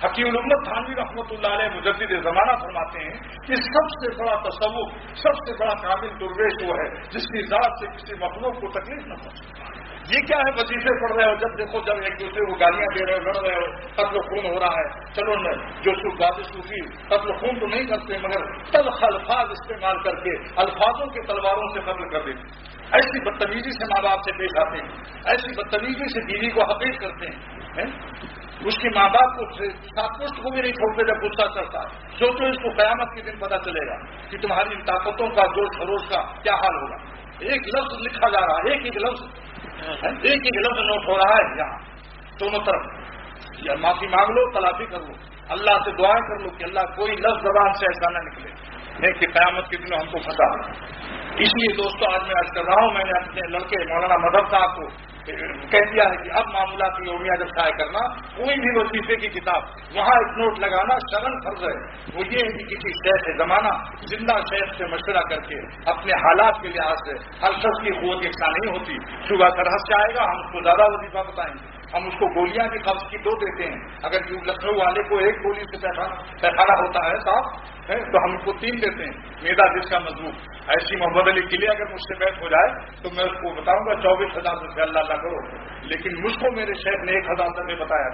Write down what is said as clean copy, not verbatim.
حکیم الامت تھانوی رحمۃ اللہ علیہ مجدد زمانہ فرماتے ہیں کہ سب سے بڑا تصوف، سب سے بڑا کامل درویش وہ ہے جس کی ذات سے کسی مخلوق کو تکلیف نہ پہنچے۔ یہ کیا ہے، وظیفے پڑھ رہے ہو، جب دیکھو جب ایک دوسرے کو گالیاں دے رہے ہو، لڑ رہے ہو، قتل و خون ہو رہا ہے، چلو جو صوفی قتل و خون تو نہیں کرتے مگر تلخ الفاظ استعمال کر کے الفاظوں کے تلواروں سے قتل کر دیتے، ایسی بدتمیزی سے ماں باپ سے پیش آتے ہیں، ایسی بدتمیزی سے بیوی کو حقیر کرتے ہیں، اس کے ماں باپ کو ساتھ پشت کو بھی نہیں چھوڑتے جب غصہ چڑھتا ہے۔ سوچو اس کو قیامت کے دن پتہ چلے گا کہ تمہاری ان طاقتوں کا جوش خروش کا کیا حال ہوگا۔ ایک لفظ لکھا جا رہا ہے، ایک لفظ نوٹ ہو رہا ہے یہاں دونوں طرف، یا معافی مانگ لو، تلافی کر لو، اللہ سے دعائیں کر لو کہ اللہ کوئی لفظ زبان سے ایسا نہ نکلے کہ قیامت کے دنوں ہم کو پھنسا۔ اس لیے دوستوں آج میں کر رہا ہوں، میں نے اپنے لڑکے مولانا مظہر صاحب کو کہہ دیا ہے کہ اب معمولات یومیہ جب شائع کرنا، کوئی بھی وظیفے کی کتاب وہاں ایک نوٹ لگانا شرن فرض ہے۔ وہ یہ ہے کہ کسی شیخ زمانہ زندہ شیخ سے مشورہ کر کے اپنے حالات کے لحاظ سے، ہر شخص کی قوت یکساں نہیں ہوتی، صبح سرحد سے آئے گا ہم اس کو زیادہ وظیفہ بتائیں گے، ہم اس کو گولیاں بھی قبض کی 2 دیتے ہیں، اگر لکھنؤ والے کو 1 گولی سے پیخانہ ہوتا ہے صاحب تو ہم کو 3 دیتے ہیں، میدا جس کا مضبوط۔ ایسی محمد علی قلعے اگر مجھ سے بیٹھ ہو جائے تو میں اس کو بتاؤں گا 24,000 روپے اللہ کرو، لیکن مجھ کو میرے شیخ نے 1,000 تک بتایا